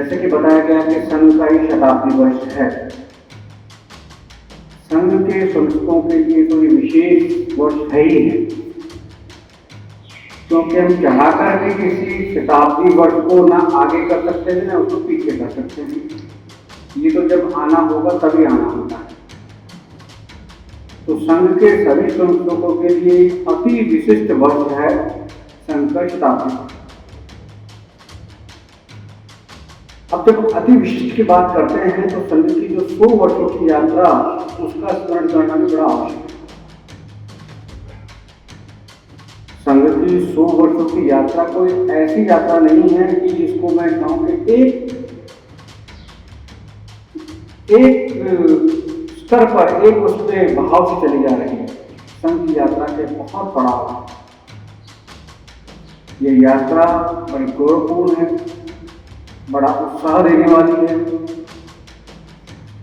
जैसे कि बताया गया कि संघ का ही शताब्दी वर्ष है। संघ के संस्थकों के लिए तो ये विशेष वर्ष है ही है, क्योंकि हम चाह कर भी किसी शताब्दी वर्ष को ना आगे कर सकते हैं ना उसको पीछे कर सकते हैं। ये तो जब आना होगा तभी आना होता है। तो संघ के सभी संस्थकों के लिए अति विशिष्ट वर्ष है संघ का शताब्दी वर्ष। अब जब अति विशिष्ट की बात करते हैं तो संघ की जो 100 वर्षों की यात्रा उसका स्मरण करना भी बड़ा आवश्यक है। संघ की 100 वर्षों की यात्रा कोई ऐसी यात्रा नहीं है कि जिसको मैं कहूं कि एक स्तर पर एक उसके बहाव से चली जा रही है। संघ की यात्रा के बहुत पड़ाव है। ये यात्रा बड़ी गौरवपूर्ण है, बड़ा उत्साह देने वाली है,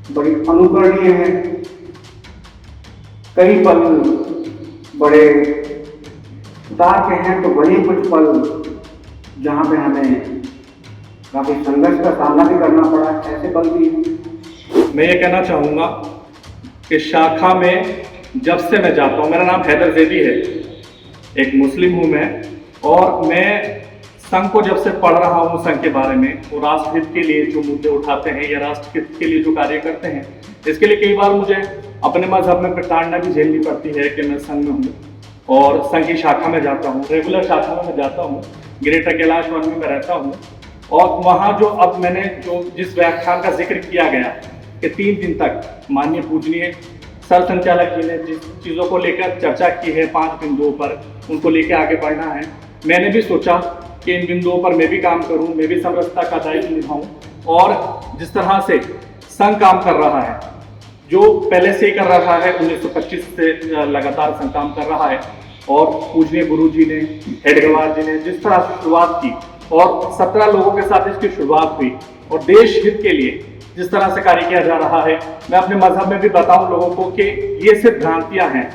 बड़ी अनुकरणीय है। कई पल बड़े उतार के हैं तो वही कुछ पल जहाँ पे हमें काफी संघर्ष का सामना भी करना पड़ा, ऐसे पल भी हैं। मैं ये कहना चाहूँगा कि शाखा में जब से मैं जाता हूँ, मेरा नाम हैदर जैदी है, एक मुस्लिम हूँ मैं, और मैं संघ को जब से पढ़ रहा हूँ संघ के बारे में, वो राष्ट्रहित के लिए जो मुद्दे उठाते हैं या राष्ट्रहित के लिए जो कार्य करते हैं, इसके लिए कई बार मुझे अपने मजहब में प्रताड़ना भी झेलनी पड़ती है कि मैं संघ में हूँ और संघ की शाखा में जाता हूँ, रेगुलर शाखा में मैं जाता हूँ, ग्रेटर कैलाश वन में मैं रहता हूँ। और वहाँ जो अब मैंने जो जिस व्याख्यान का जिक्र किया गया कि 3 दिन तक माननीय पूजनीय सर संचालक जी ने जिस चीज़ों को लेकर चर्चा की है 5 बिंदुओं पर, उनको लेकर आगे बढ़ना है। मैंने भी सोचा कि इन बिंदुओं पर मैं भी काम करूं, मैं भी समरसता का दायित्व निभाऊं, और जिस तरह से संघ काम कर रहा है, जो पहले से ही कर रहा है, 1925 से लगातार संघ काम कर रहा है, और पूजनीय गुरु जी ने, हेडगेवार जी ने जिस तरह से शुरुआत की और 17 लोगों के साथ इसकी शुरुआत हुई, और देश हित के लिए जिस तरह से कार्य किया जा रहा है, मैं अपने मजहब में भी बताऊं लोगों को कि ये सिर्फ भ्रांतियां हैं।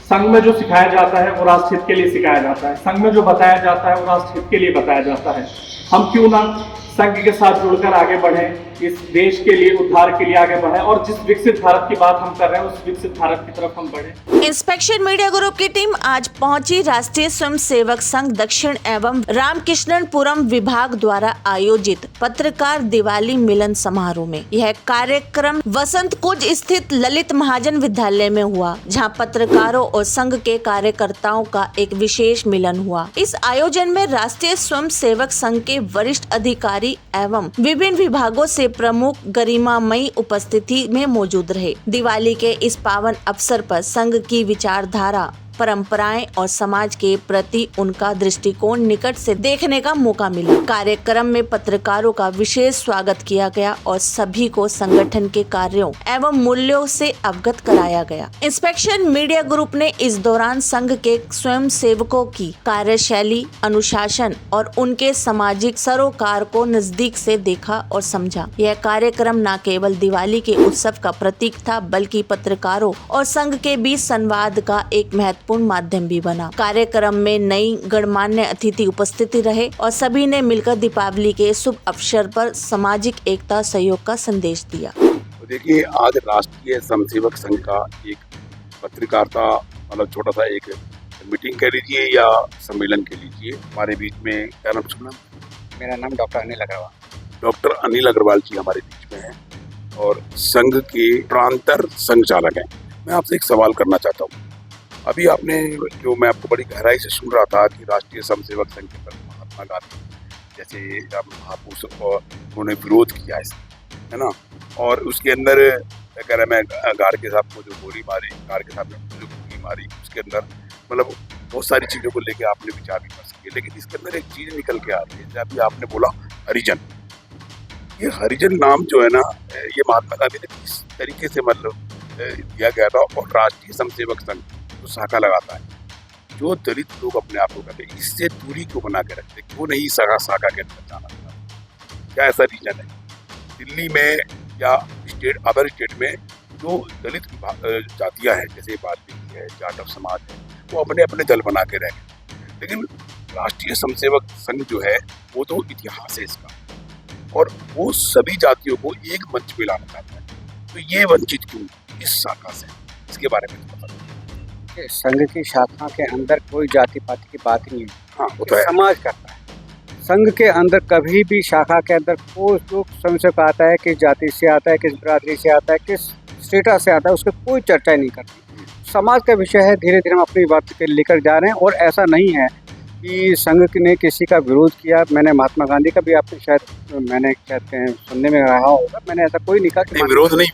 संघ में जो सिखाया जाता है वो राष्ट्रहित के लिए सिखाया जाता है, संघ में जो बताया जाता है वो राष्ट्रहित के लिए बताया जाता है। हम क्यों ना संघ के साथ जुड़कर आगे बढ़ें, इस देश के लिए, उद्धार के लिए आगे बढ़ें, और जिस विकसित भारत की बात हम कर रहे हैं उस विकसित भारत की तरफ हम बढ़ें। इंस्पेक्शन मीडिया ग्रुप की टीम आज पहुंची राष्ट्रीय स्वयंसेवक संघ दक्षिण एवं रामकृष्णपुरम विभाग द्वारा आयोजित पत्रकार दिवाली मिलन समारोह में। यह कार्यक्रम वसंत कुंज स्थित ललित महाजन विद्यालय में हुआ, जहां पत्रकारों और संघ के कार्यकर्ताओं का एक विशेष मिलन हुआ। इस आयोजन में राष्ट्रीय स्वयंसेवक संघ के वरिष्ठ अधिकारी एवं विभिन्न विभागों से प्रमुख गरिमामयी उपस्थिति में मौजूद रहे। दिवाली के इस पावन अवसर पर संघ की विचारधारा, परंपराएं और समाज के प्रति उनका दृष्टिकोण निकट से देखने का मौका मिला। कार्यक्रम में पत्रकारों का विशेष स्वागत किया गया और सभी को संगठन के कार्यों एवं मूल्यों से अवगत कराया गया। इंस्पेक्शन मीडिया ग्रुप ने इस दौरान संघ के स्वयं सेवकों की कार्यशैली, अनुशासन और उनके सामाजिक सरोकार को नजदीक से देखा और समझा। यह कार्यक्रम न केवल दिवाली के उत्सव का प्रतीक था, बल्कि पत्रकारों और संघ के बीच संवाद का एक महत्वपूर्ण माध्यम भी बना। कार्यक्रम में नई गणमान्य अतिथि उपस्थित रहे और सभी ने मिलकर दीपावली के शुभ अवसर पर सामाजिक एकता, सहयोग का संदेश दिया। तो देखिए, आज राष्ट्रीय स्वयंसेवक संघ का एक पत्रकारिता मतलब छोटा सा एक मीटिंग कह लीजिए या सम्मेलन कह लीजिए। हमारे बीच में क्या नाम सुना? मेरा नाम डॉक्टर अनिल अग्रवाल। डॉक्टर अनिल अग्रवाल जी हमारे बीच में हैं और संघ के प्रांतर संघ चालक हैं। मैं आपसे एक सवाल करना चाहता हूँ। अभी आपने जो मैं आपको बड़ी गहराई से सुन रहा था कि राष्ट्रीय स्वयंसेवक संघ के प्रमुख महात्मा गांधी जैसे महापुरुष, और उन्होंने विरोध किया है ना, और उसके अंदर कह रहा मैं गार के साथ को जो गोली मारी, गार के साथ जो गोली मारी, उसके अंदर मतलब बहुत सारी चीज़ों को लेके आपने विचार विमर्श किए, लेकिन इसके अंदर एक चीज़ निकल के आ रही है। जैसे अभी आपने बोला हरिजन, ये हरिजन नाम जो है ना, ये महात्मा गांधी ने किस तरीके से मतलब दिया गया था, और राष्ट्रीय स्वयंसेवक संघ जो शाखा लगाता है, जो दलित लोग अपने आप को कहते हैं, इससे दूरी क्यों बना के रखते, क्यों नहीं शाखा के अंदर जाना चाहते? क्या ऐसा रीजन है? दिल्ली में या अदर स्टेट में जो दलित जातियाँ हैं, जैसे वाल्मीकि है, जाटव समाज है, वो अपने अपने दल बना के रह गए। लेकिन राष्ट्रीय स्वयंसेवक संघ जो है वो तो इतिहास है इसका, और वो सभी जातियों को एक मंच पे लाना चाहता है। तो ये वंचित क्यों इस शाखा से, इसके बारे में पता नहीं। संघ की शाखा के अंदर कोई जाति पाति की बात नहीं है। हाँ वो तो है। समाज करता है। संघ के अंदर कभी भी शाखा के अंदर कोई जो संघ से आता है, किस जाति से आता है, किस बिरादरी से आता है, किस स्टेटस से आता है, उसकी कोई चर्चा नहीं करती। समाज का विषय है, धीरे धीरे हम अपनी बात के लेकर जा रहे हैं। और ऐसा नहीं है कि संघ ने किसी का विरोध किया। मैंने महात्मा गांधी का भी आपने मैंने कहते हैं सुनने में रहा होगा, मैंने ऐसा कोई नहीं कहा कि विरोध नहीं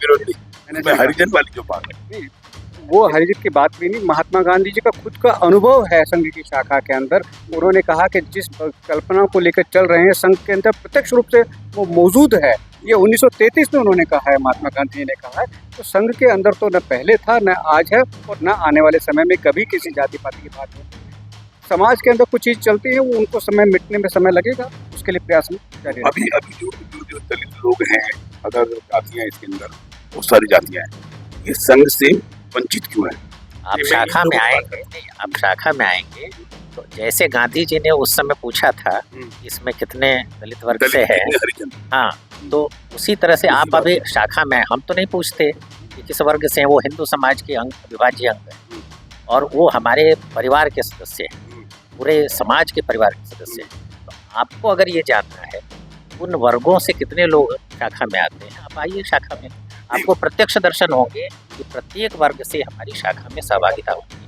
मैंने हरिजन वाली जो बात है नहीं, वो हरिजन की बात भी नहीं। महात्मा गांधी जी का खुद का अनुभव है संघ की शाखा के अंदर। उन्होंने कहा कि जिस कल्पना को लेकर चल रहे हैं संघ के अंदर प्रत्यक्ष रूप से वो मौजूद है। ये 1933 में उन्होंने कहा है, महात्मा गांधी जी ने कहा है। तो संघ के अंदर तो न पहले था, न आज है, और न आने वाले समय में कभी किसी जाति पाति की बात नहीं। समाज के अंदर कुछ चीज़ चलती है, वो उनको समय मिटने में समय लगेगा, उसके लिए प्रयास में जारी रहेगा। अभी जो दलित लोग हैं, अदर जातियां इसके अंदर बहुत सारी जातियां हैं, ये संघ से वंचित क्यों है? आप शाखा में आएंगे, आप शाखा में आएंगे तो जैसे गांधी जी ने उस समय पूछा था इसमें कितने दलित वर्ग से है, हाँ, तो उसी तरह से आप अभी शाखा में, हम तो नहीं पूछते कि किस वर्ग से हैं, वो हिंदू समाज के अंग, अविभाज्य अंग है और वो हमारे परिवार के सदस्य हैं, पूरे समाज के परिवार के सदस्य हैं। तो आपको अगर ये जानना है उन वर्गों से कितने लोग शाखा में आते हैं, आप आइए शाखा में, आपको प्रत्यक्ष दर्शन होंगे कि प्रत्येक वर्ग से हमारी शाखा में सहभागिता होती है।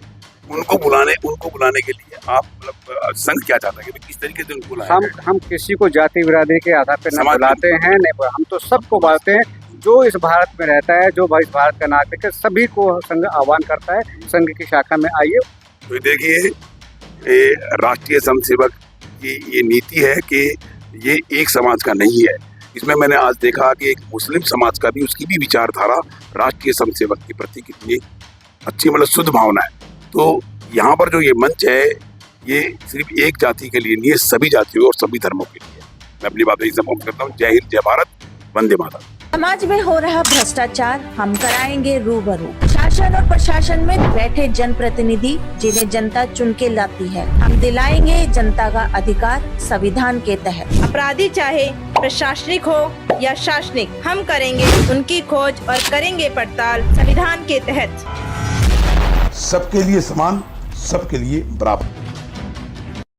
उनको बुलाने के लिए आप मतलब संघ क्या चाहता है कि किस तरीके से उनको बुलाएं? हम किसी को जाति बिरादरी के आधार पर न बुलाते हैं, नहीं, हम तो सबको बुलाते हैं जो इस भारत में रहता है, जो इस भारत का नागरिक है, सभी को संघ आह्वान करता है, संघ की शाखा में आइए। तो देखिए, राष्ट्रीय संघ सेवक की ये नीति है कि ये एक समाज का नहीं है। इसमें मैंने आज देखा कि एक मुस्लिम समाज का भी, उसकी भी विचारधारा राष्ट्रीय संघ सेवक के प्रति कितनी अच्छी, मतलब शुद्ध भावना है। तो यहाँ पर जो ये मंच है, ये सिर्फ एक जाति के लिए नहीं है, सभी जातियों और सभी धर्मों के लिए। मैं अपनी बात यही समाप्त करता हूँ। जय हिंद, जय भारत, वंदे मातरम। समाज में हो रहा भ्रष्टाचार हम कराएंगे रूबरू। शासन और प्रशासन में बैठे जनप्रतिनिधि जिन्हें जनता चुन के लाती है, हम दिलाएंगे जनता का अधिकार संविधान के तहत। अपराधी चाहे प्रशासनिक हो या शासनिक, हम करेंगे उनकी खोज और करेंगे पड़ताल संविधान के तहत। सबके लिए समान, सबके लिए बराबर।